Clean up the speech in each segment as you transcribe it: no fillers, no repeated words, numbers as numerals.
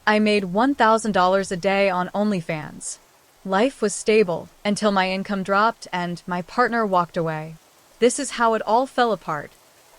I made $1,000 a day on OnlyFans. Life was stable until my income dropped and my partner walked away. This is how it all fell apart.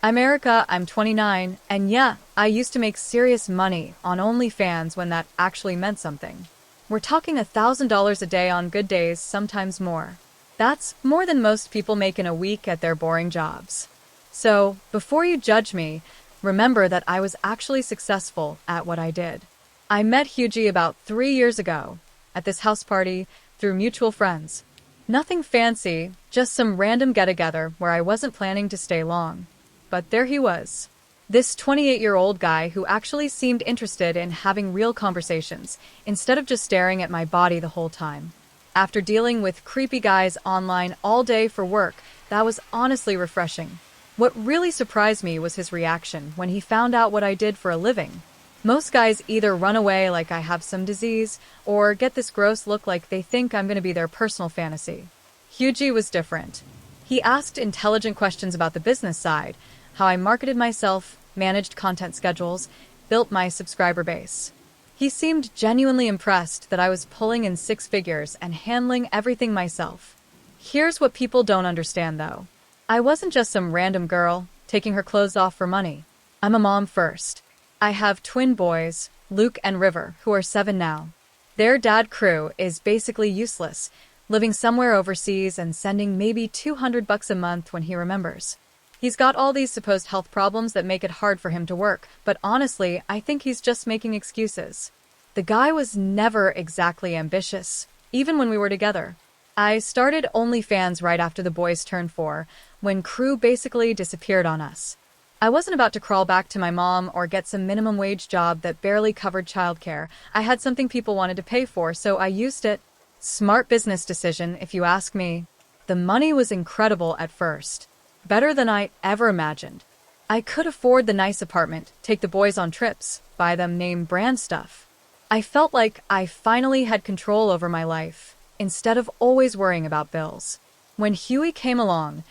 I'm Erica, I'm 29, and yeah, I used to make serious money on OnlyFans when that actually meant something. We're talking $1,000 a day on good days, sometimes more. That's more than most people make in a week at their boring jobs. So, before you judge me, remember that I was actually successful at what I did. I met Hughie about 3 years ago, at this house party, through mutual friends. Nothing fancy, just some random get-together where I wasn't planning to stay long. But there he was. This 28-year-old guy who actually seemed interested in having real conversations, instead of just staring at my body the whole time. After dealing with creepy guys online all day for work, that was honestly refreshing. What really surprised me was his reaction when he found out what I did for a living. Most guys either run away like I have some disease, or get this gross look like they think I'm going to be their personal fantasy. Hughie was different. He asked intelligent questions about the business side, how I marketed myself, managed content schedules, built my subscriber base. He seemed genuinely impressed that I was pulling in six figures and handling everything myself. Here's what people don't understand though. I wasn't just some random girl taking her clothes off for money. I'm a mom first. I have twin boys, Luke and River, who are 7 now. Their dad crew is basically useless, living somewhere overseas and sending maybe $200 a month when he remembers. He's got all these supposed health problems that make it hard for him to work, but honestly, I think he's just making excuses. The guy was never exactly ambitious, even when we were together. I started OnlyFans right after the boys turned 4, when crew basically disappeared on us. I wasn't about to crawl back to my mom or get some minimum wage job that barely covered childcare. I had something people wanted to pay for, so I used it. Smart business decision, if you ask me. The money was incredible at first. Better than I ever imagined. I could afford the nice apartment, take the boys on trips, buy them name brand stuff. I felt like I finally had control over my life, instead of always worrying about bills. When Huey came along,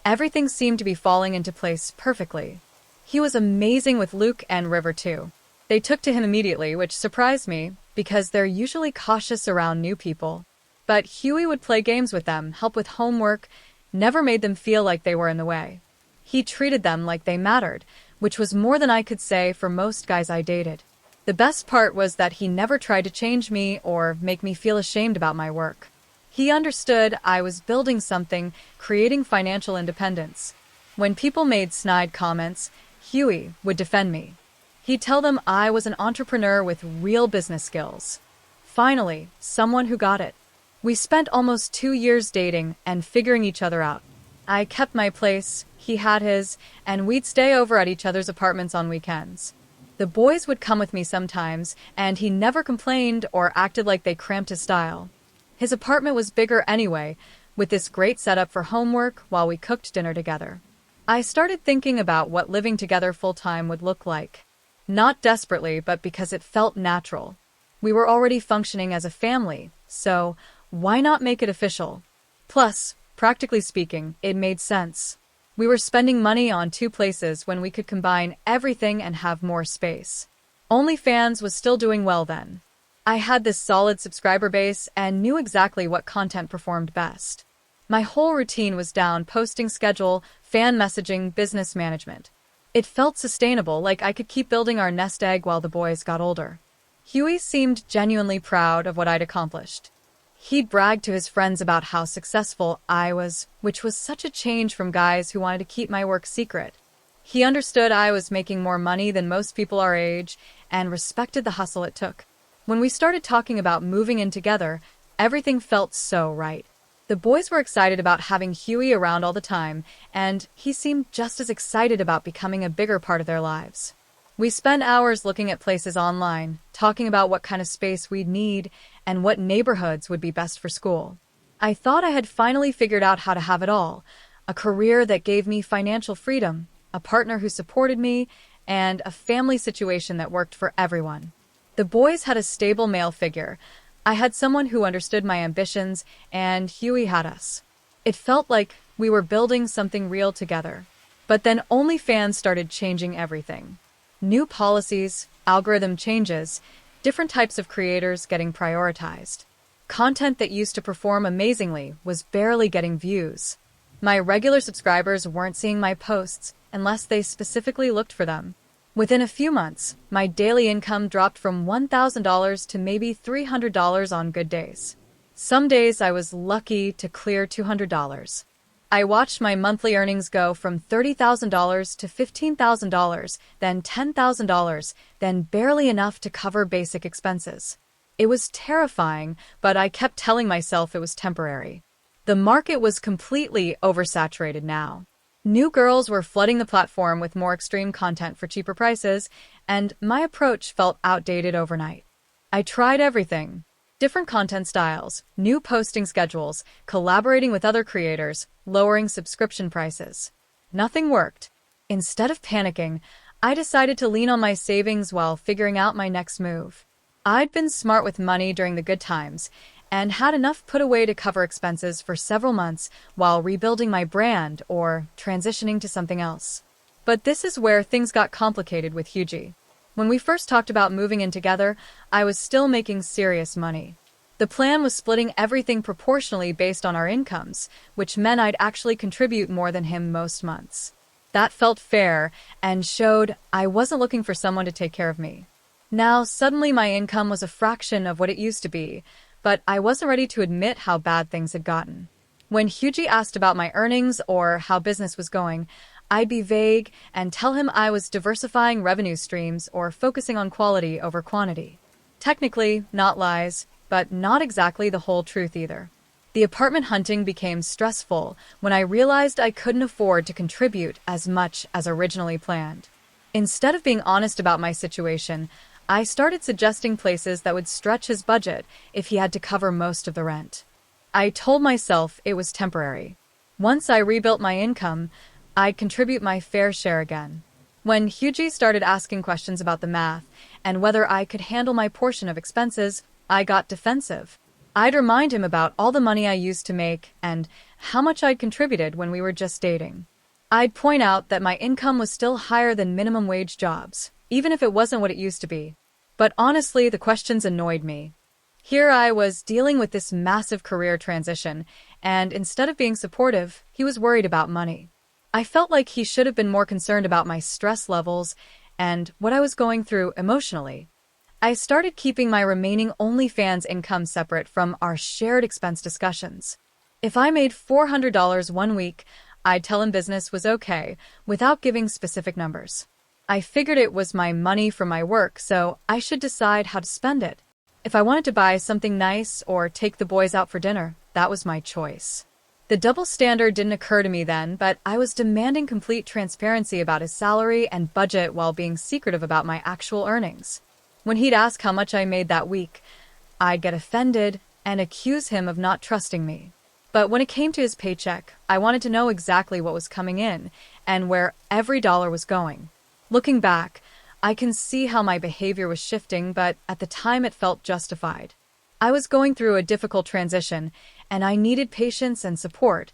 everything seemed to be falling into place perfectly. He was amazing with Luke and River too. They took to him immediately, which surprised me, because they're usually cautious around new people. But Huey would play games with them, help with homework, never made them feel like they were in the way. He treated them like they mattered, which was more than I could say for most guys I dated. The best part was that he never tried to change me or make me feel ashamed about my work. He understood I was building something, creating financial independence. When people made snide comments, Huey would defend me. He'd tell them I was an entrepreneur with real business skills. Finally, someone who got it. We spent almost 2 years dating and figuring each other out. I kept my place, he had his, and we'd stay over at each other's apartments on weekends. The boys would come with me sometimes, and he never complained or acted like they cramped his style. His apartment was bigger anyway, with this great setup for homework while we cooked dinner together. I started thinking about what living together full-time would look like. Not desperately, but because it felt natural. We were already functioning as a family, so why not make it official? Plus, practically speaking, it made sense. We were spending money on 2 places when we could combine everything and have more space. OnlyFans was still doing well then. I had this solid subscriber base and knew exactly what content performed best. My whole routine was down: posting schedule, fan messaging, business management. It felt sustainable, like I could keep building our nest egg while the boys got older. Huey seemed genuinely proud of what I'd accomplished. He'd brag to his friends about how successful I was, which was such a change from guys who wanted to keep my work secret. He understood I was making more money than most people our age and respected the hustle it took. When we started talking about moving in together, everything felt so right. The boys were excited about having Huey around all the time, and he seemed just as excited about becoming a bigger part of their lives. We spent hours looking at places online, talking about what kind of space we'd need and what neighborhoods would be best for school. I thought I had finally figured out how to have it all: a career that gave me financial freedom, a partner who supported me, and a family situation that worked for everyone. The boys had a stable male figure. I had someone who understood my ambitions, and Huey had us. It felt like we were building something real together. But then OnlyFans started changing everything. New policies, algorithm changes. Different types of creators getting prioritized. Content that used to perform amazingly was barely getting views. My regular subscribers weren't seeing my posts unless they specifically looked for them. Within a few months, my daily income dropped from $1,000 to maybe $300 on good days. Some days I was lucky to clear $200. I watched my monthly earnings go from $30,000 to $15,000, then $10,000, then barely enough to cover basic expenses. It was terrifying, but I kept telling myself it was temporary. The market was completely oversaturated now. New girls were flooding the platform with more extreme content for cheaper prices, and my approach felt outdated overnight. I tried everything. Different content styles, new posting schedules, collaborating with other creators, lowering subscription prices. Nothing worked. Instead of panicking, I decided to lean on my savings while figuring out my next move. I'd been smart with money during the good times, and had enough put away to cover expenses for several months while rebuilding my brand or transitioning to something else. But this is where things got complicated with Hughie. When we first talked about moving in together, I was still making serious money. The plan was splitting everything proportionally based on our incomes, which meant I'd actually contribute more than him most months. That felt fair and showed I wasn't looking for someone to take care of me. Now, suddenly my income was a fraction of what it used to be, but I wasn't ready to admit how bad things had gotten. When Hughie asked about my earnings or how business was going, I'd be vague and tell him I was diversifying revenue streams or focusing on quality over quantity. Technically, not lies, but not exactly the whole truth either. The apartment hunting became stressful when I realized I couldn't afford to contribute as much as originally planned. Instead of being honest about my situation, I started suggesting places that would stretch his budget if he had to cover most of the rent. I told myself it was temporary. Once I rebuilt my income, I'd contribute my fair share again. When Hughie started asking questions about the math and whether I could handle my portion of expenses, I got defensive. I'd remind him about all the money I used to make and how much I'd contributed when we were just dating. I'd point out that my income was still higher than minimum wage jobs, even if it wasn't what it used to be. But honestly, the questions annoyed me. Here I was dealing with this massive career transition, and instead of being supportive, he was worried about money. I felt like he should have been more concerned about my stress levels and what I was going through emotionally. I started keeping my remaining OnlyFans income separate from our shared expense discussions. If I made $400 one week, I'd tell him business was okay, without giving specific numbers. I figured it was my money from my work, so I should decide how to spend it. If I wanted to buy something nice or take the boys out for dinner, that was my choice. The double standard didn't occur to me then, but I was demanding complete transparency about his salary and budget while being secretive about my actual earnings. When he'd ask how much I made that week, I'd get offended and accuse him of not trusting me. But when it came to his paycheck, I wanted to know exactly what was coming in and where every dollar was going. Looking back, I can see how my behavior was shifting, but at the time it felt justified. I was going through a difficult transition, and I needed patience and support,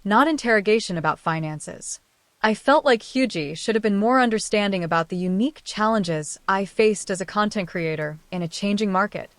not interrogation about finances. I felt like Hughie should have been more understanding about the unique challenges I faced as a content creator in a changing market.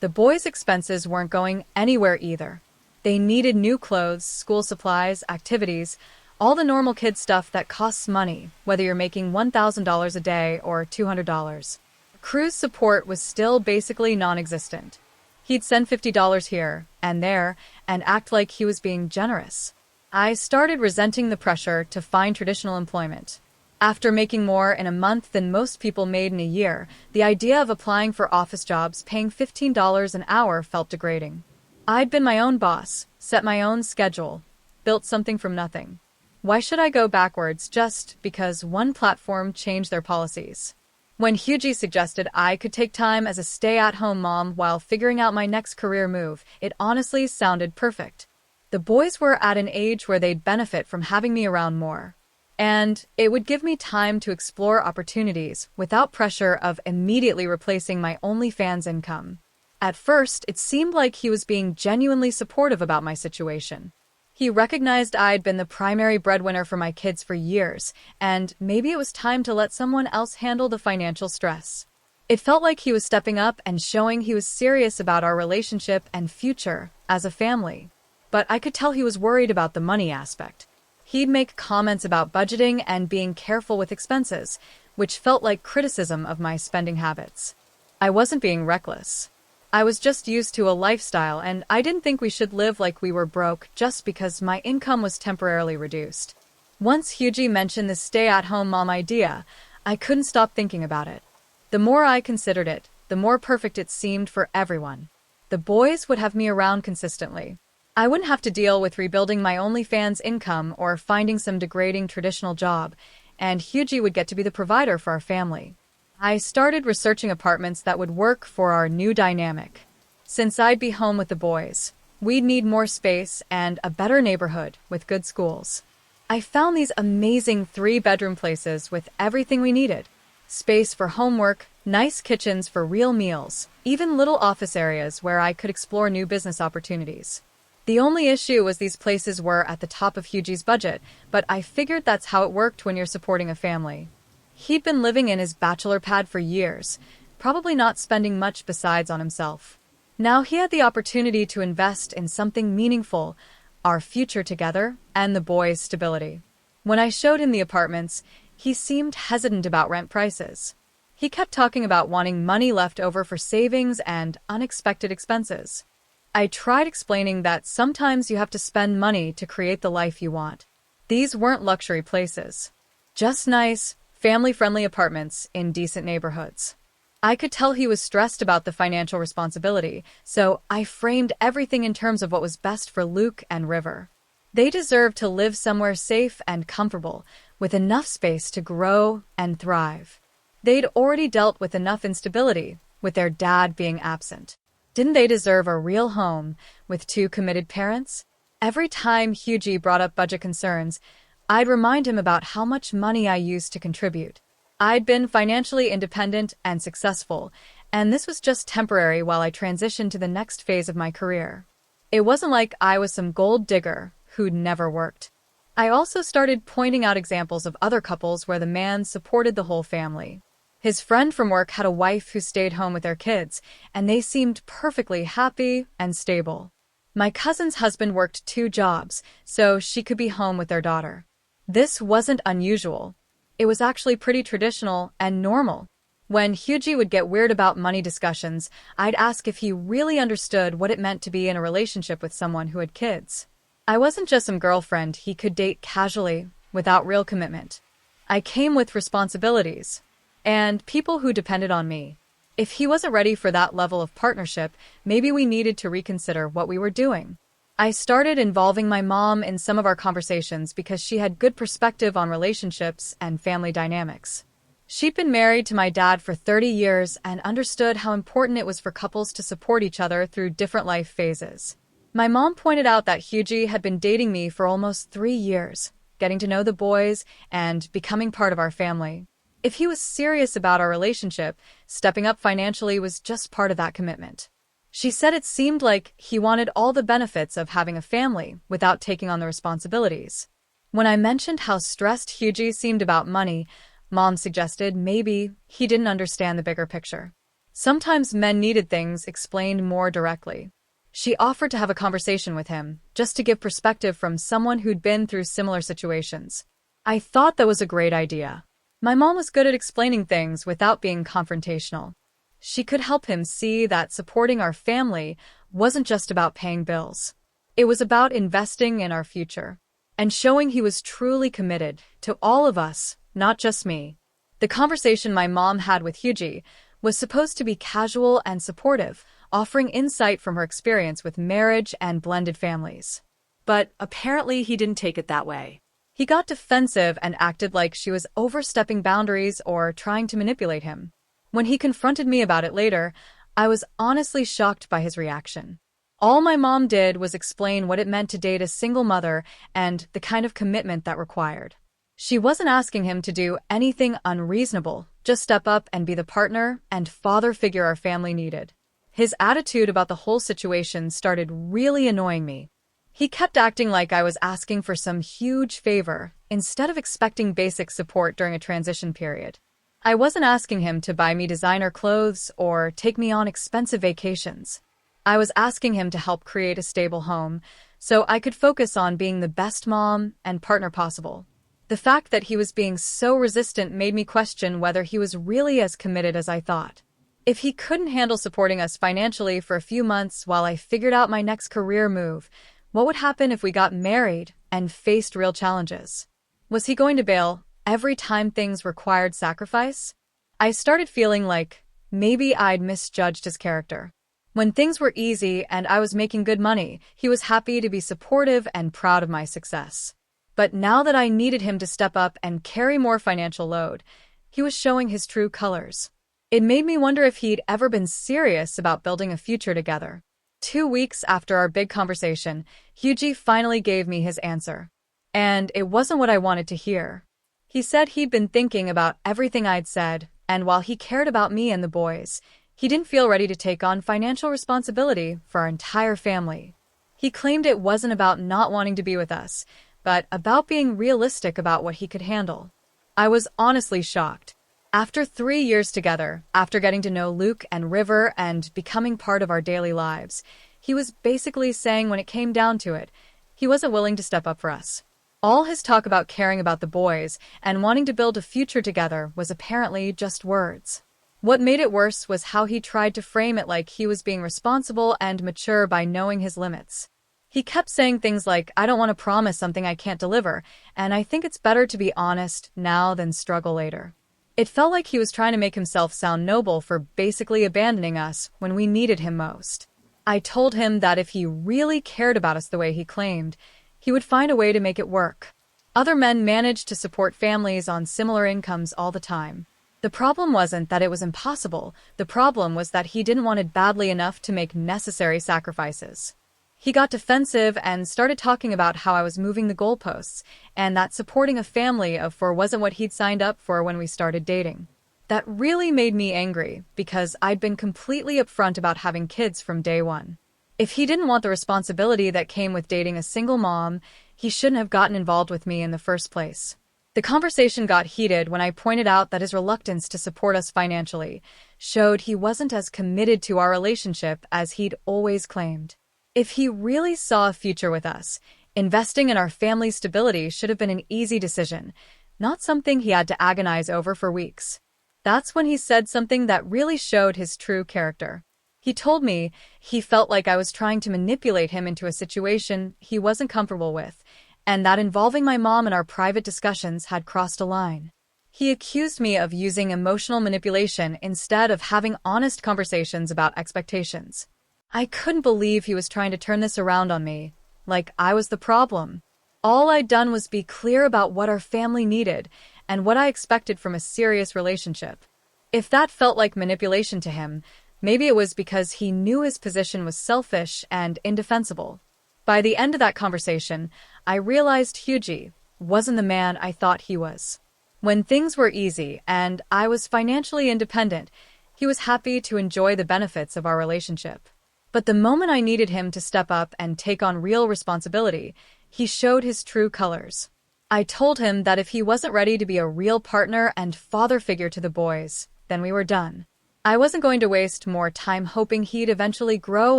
The boys' expenses weren't going anywhere either. They needed new clothes, school supplies, activities, all the normal kid stuff that costs money, whether you're making $1,000 a day or $200. Crew's support was still basically non-existent. He'd send $50 here and there and act like he was being generous. I started resenting the pressure to find traditional employment. After making more in a month than most people made in a year, the idea of applying for office jobs paying $15 an hour felt degrading. I'd been my own boss, set my own schedule, built something from nothing. Why should I go backwards just because one platform changed their policies? When Hughie suggested I could take time as a stay-at-home mom while figuring out my next career move, it honestly sounded perfect. The boys were at an age where they'd benefit from having me around more. And it would give me time to explore opportunities without pressure of immediately replacing my OnlyFans income. At first, it seemed like he was being genuinely supportive about my situation. He recognized I'd been the primary breadwinner for my kids for years, and maybe it was time to let someone else handle the financial stress. It felt like he was stepping up and showing he was serious about our relationship and future as a family. But I could tell he was worried about the money aspect. He'd make comments about budgeting and being careful with expenses, which felt like criticism of my spending habits. I wasn't being reckless. I was just used to a lifestyle, and I didn't think we should live like we were broke just because my income was temporarily reduced. Once Hughie mentioned the stay-at-home mom idea, I couldn't stop thinking about it. The more I considered it, the more perfect it seemed for everyone. The boys would have me around consistently. I wouldn't have to deal with rebuilding my OnlyFans income or finding some degrading traditional job, and Hughie would get to be the provider for our family. I started researching apartments that would work for our new dynamic. Since I'd be home with the boys, we'd need more space and a better neighborhood with good schools. I found these amazing 3-bedroom places with everything we needed. Space for homework, nice kitchens for real meals, even little office areas where I could explore new business opportunities. The only issue was these places were at the top of Hughie's budget, but I figured that's how it worked when you're supporting a family. He'd been living in his bachelor pad for years, probably not spending much besides on himself. Now he had the opportunity to invest in something meaningful, our future together and the boys' stability. When I showed him the apartments, he seemed hesitant about rent prices. He kept talking about wanting money left over for savings and unexpected expenses. I tried explaining that sometimes you have to spend money to create the life you want. These weren't luxury places. Just nice, family-friendly apartments in decent neighborhoods. I could tell he was stressed about the financial responsibility, so I framed everything in terms of what was best for Luke and River. They deserved to live somewhere safe and comfortable, with enough space to grow and thrive. They'd already dealt with enough instability, with their dad being absent. Didn't they deserve a real home with 2 committed parents? Every time Hughie brought up budget concerns, I'd remind him about how much money I used to contribute. I'd been financially independent and successful, and this was just temporary while I transitioned to the next phase of my career. It wasn't like I was some gold digger who'd never worked. I also started pointing out examples of other couples where the man supported the whole family. His friend from work had a wife who stayed home with their kids, and they seemed perfectly happy and stable. My cousin's husband worked 2 jobs, so she could be home with their daughter. This wasn't unusual. It was actually pretty traditional and normal. When Hughie would get weird about money discussions, I'd ask if he really understood what it meant to be in a relationship with someone who had kids. I wasn't just some girlfriend he could date casually, without real commitment. I came with responsibilities, and people who depended on me. If he wasn't ready for that level of partnership, maybe we needed to reconsider what we were doing. I started involving my mom in some of our conversations because she had good perspective on relationships and family dynamics. She'd been married to my dad for 30 years and understood how important it was for couples to support each other through different life phases. My mom pointed out that Hughie had been dating me for almost 3 years, getting to know the boys and becoming part of our family. If he was serious about our relationship, stepping up financially was just part of that commitment. She said it seemed like he wanted all the benefits of having a family without taking on the responsibilities. When I mentioned how stressed Hughie seemed about money, Mom suggested maybe he didn't understand the bigger picture. Sometimes men needed things explained more directly. She offered to have a conversation with him, just to give perspective from someone who'd been through similar situations. I thought that was a great idea. My mom was good at explaining things without being confrontational. She could help him see that supporting our family wasn't just about paying bills. It was about investing in our future, and showing he was truly committed to all of us, not just me. The conversation my mom had with Hughie was supposed to be casual and supportive, offering insight from her experience with marriage and blended families. But apparently he didn't take it that way. He got defensive and acted like she was overstepping boundaries or trying to manipulate him. When he confronted me about it later, I was honestly shocked by his reaction. All my mom did was explain what it meant to date a single mother and the kind of commitment that required. She wasn't asking him to do anything unreasonable, just step up and be the partner and father figure our family needed. His attitude about the whole situation started really annoying me. He kept acting like I was asking for some huge favor instead of expecting basic support during a transition period. I wasn't asking him to buy me designer clothes or take me on expensive vacations. I was asking him to help create a stable home so I could focus on being the best mom and partner possible. The fact that he was being so resistant made me question whether he was really as committed as I thought. If he couldn't handle supporting us financially for a few months while I figured out my next career move, what would happen if we got married and faced real challenges? Was he going to bail every time things required sacrifice? I started feeling like maybe I'd misjudged his character. When things were easy and I was making good money, he was happy to be supportive and proud of my success. But now that I needed him to step up and carry more financial load, he was showing his true colors. It made me wonder if he'd ever been serious about building a future together. 2 weeks after our big conversation, Hughie finally gave me his answer. And it wasn't what I wanted to hear. He said he'd been thinking about everything I'd said, and while he cared about me and the boys, he didn't feel ready to take on financial responsibility for our entire family. He claimed it wasn't about not wanting to be with us, but about being realistic about what he could handle. I was honestly shocked. After 3 years together, after getting to know Luke and River and becoming part of our daily lives, he was basically saying when it came down to it, he wasn't willing to step up for us. All his talk about caring about the boys and wanting to build a future together was apparently just words. What made it worse was how he tried to frame it like he was being responsible and mature by knowing his limits. He kept saying things like, I don't want to promise something I can't deliver, and I think it's better to be honest now than struggle later. It felt like he was trying to make himself sound noble for basically abandoning us when we needed him most. I told him that if he really cared about us the way he claimed, he would find a way to make it work. Other men managed to support families on similar incomes all the time. The problem wasn't that it was impossible. The problem was that he didn't want it badly enough to make necessary sacrifices. He got defensive and started talking about how I was moving the goalposts and that supporting a family of 4 wasn't what he'd signed up for when we started dating. That really made me angry because I'd been completely upfront about having kids from day one. If he didn't want the responsibility that came with dating a single mom, he shouldn't have gotten involved with me in the first place. The conversation got heated when I pointed out that his reluctance to support us financially showed he wasn't as committed to our relationship as he'd always claimed. If he really saw a future with us, investing in our family's stability should have been an easy decision, not something he had to agonize over for weeks. That's when he said something that really showed his true character. He told me he felt like I was trying to manipulate him into a situation he wasn't comfortable with, and that involving my mom in our private discussions had crossed a line. He accused me of using emotional manipulation instead of having honest conversations about expectations. I couldn't believe he was trying to turn this around on me, like I was the problem. All I'd done was be clear about what our family needed and what I expected from a serious relationship. If that felt like manipulation to him, maybe it was because he knew his position was selfish and indefensible. By the end of that conversation, I realized Hughie wasn't the man I thought he was. When things were easy and I was financially independent, he was happy to enjoy the benefits of our relationship. But the moment I needed him to step up and take on real responsibility, he showed his true colors. I told him that if he wasn't ready to be a real partner and father figure to the boys, then we were done. I wasn't going to waste more time hoping he'd eventually grow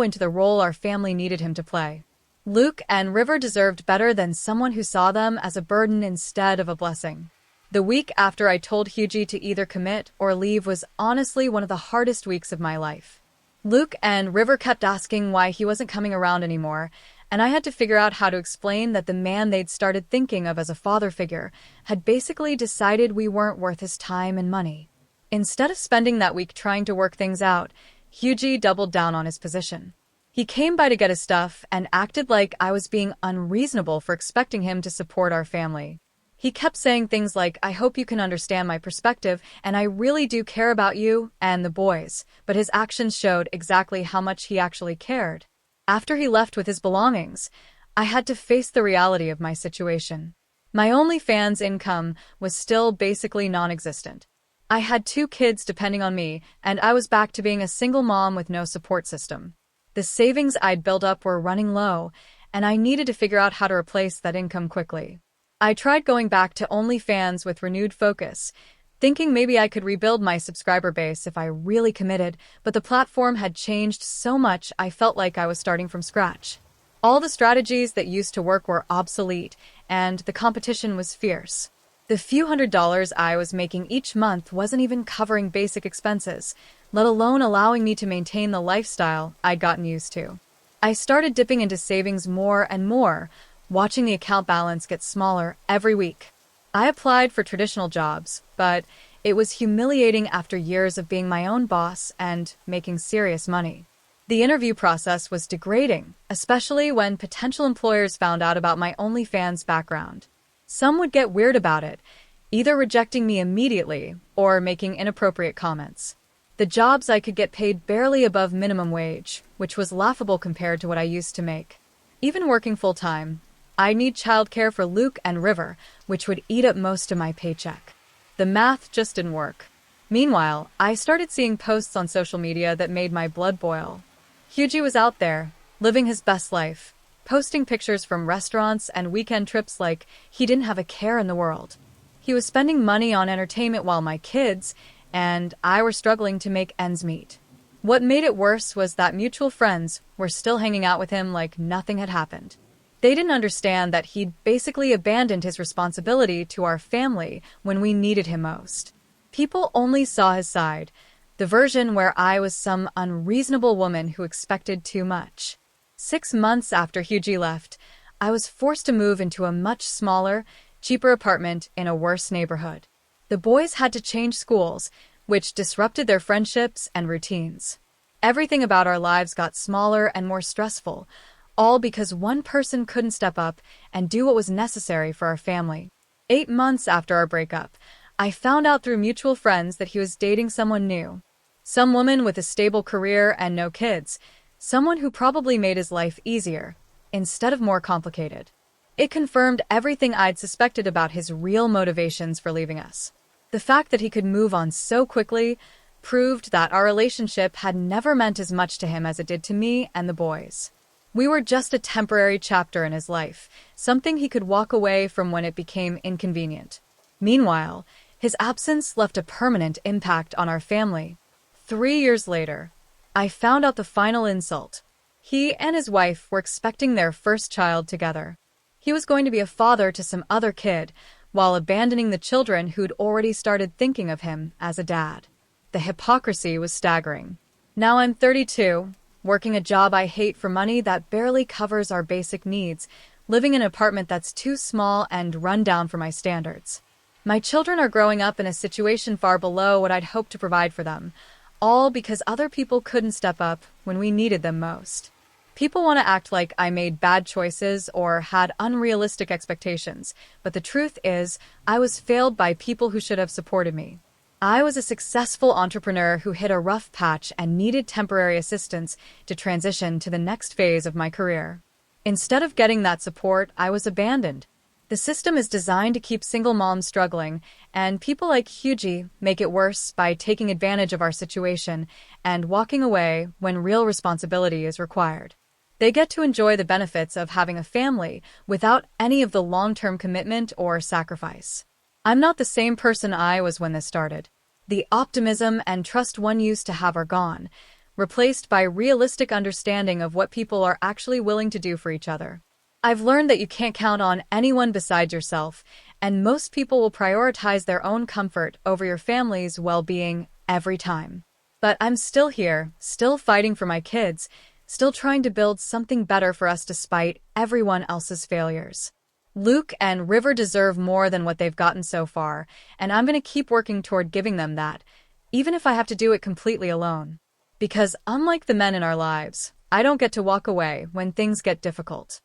into the role our family needed him to play. Luke and River deserved better than someone who saw them as a burden instead of a blessing. The week after I told Hughie to either commit or leave was honestly one of the hardest weeks of my life. Luke and River kept asking why he wasn't coming around anymore, and I had to figure out how to explain that the man they'd started thinking of as a father figure had basically decided we weren't worth his time and money. Instead of spending that week trying to work things out, Hughie doubled down on his position. He came by to get his stuff and acted like I was being unreasonable for expecting him to support our family. He kept saying things like, I hope you can understand my perspective, and I really do care about you and the boys, but his actions showed exactly how much he actually cared. After he left with his belongings, I had to face the reality of my situation. My OnlyFans income was still basically non-existent. I had 2 kids depending on me, and I was back to being a single mom with no support system. The savings I'd built up were running low, and I needed to figure out how to replace that income quickly. I tried going back to OnlyFans with renewed focus, thinking maybe I could rebuild my subscriber base if I really committed, but the platform had changed so much I felt like I was starting from scratch. All the strategies that used to work were obsolete, and the competition was fierce. The few $100s I was making each month wasn't even covering basic expenses, let alone allowing me to maintain the lifestyle I'd gotten used to. I started dipping into savings more and more, watching the account balance get smaller every week. I applied for traditional jobs, but it was humiliating after years of being my own boss and making serious money. The interview process was degrading, especially when potential employers found out about my OnlyFans background. Some would get weird about it, either rejecting me immediately or making inappropriate comments. The jobs I could get paid barely above minimum wage, which was laughable compared to what I used to make. Even working full-time, I'd need childcare for Luke and River, which would eat up most of my paycheck. The math just didn't work. Meanwhile, I started seeing posts on social media that made my blood boil. Hughie was out there, living his best life, posting pictures from restaurants and weekend trips like he didn't have a care in the world. He was spending money on entertainment while my kids and I were struggling to make ends meet. What made it worse was that mutual friends were still hanging out with him like nothing had happened. They didn't understand that he'd basically abandoned his responsibility to our family when we needed him most. People only saw his side, the version where I was some unreasonable woman who expected too much. 6 months after Hughie left, I was forced to move into a much smaller, cheaper apartment in a worse neighborhood. The boys had to change schools, which disrupted their friendships and routines. Everything about our lives got smaller and more stressful, all because one person couldn't step up and do what was necessary for our family. 8 months after our breakup, I found out through mutual friends that he was dating someone new. Some woman with a stable career and no kids, someone who probably made his life easier, instead of more complicated. It confirmed everything I'd suspected about his real motivations for leaving us. The fact that he could move on so quickly proved that our relationship had never meant as much to him as it did to me and the boys. We were just a temporary chapter in his life, something he could walk away from when it became inconvenient. Meanwhile, his absence left a permanent impact on our family. 3 years later, I found out the final insult. He and his wife were expecting their first child together. He was going to be a father to some other kid, while abandoning the children who'd already started thinking of him as a dad. The hypocrisy was staggering. Now I'm 32, working a job I hate for money that barely covers our basic needs, living in an apartment that's too small and run down for my standards. My children are growing up in a situation far below what I'd hoped to provide for them, all because other people couldn't step up when we needed them most. People want to act like I made bad choices or had unrealistic expectations, but the truth is, I was failed by people who should have supported me. I was a successful entrepreneur who hit a rough patch and needed temporary assistance to transition to the next phase of my career. Instead of getting that support, I was abandoned. The system is designed to keep single moms struggling, and people like Hughie make it worse by taking advantage of our situation and walking away when real responsibility is required. They get to enjoy the benefits of having a family without any of the long-term commitment or sacrifice. I'm not the same person I was when this started. The optimism and trust one used to have are gone, replaced by realistic understanding of what people are actually willing to do for each other. I've learned that you can't count on anyone besides yourself, and most people will prioritize their own comfort over your family's well-being every time. But I'm still here, still fighting for my kids, still trying to build something better for us despite everyone else's failures. Luke and River deserve more than what they've gotten so far, and I'm going to keep working toward giving them that, even if I have to do it completely alone. Because unlike the men in our lives, I don't get to walk away when things get difficult.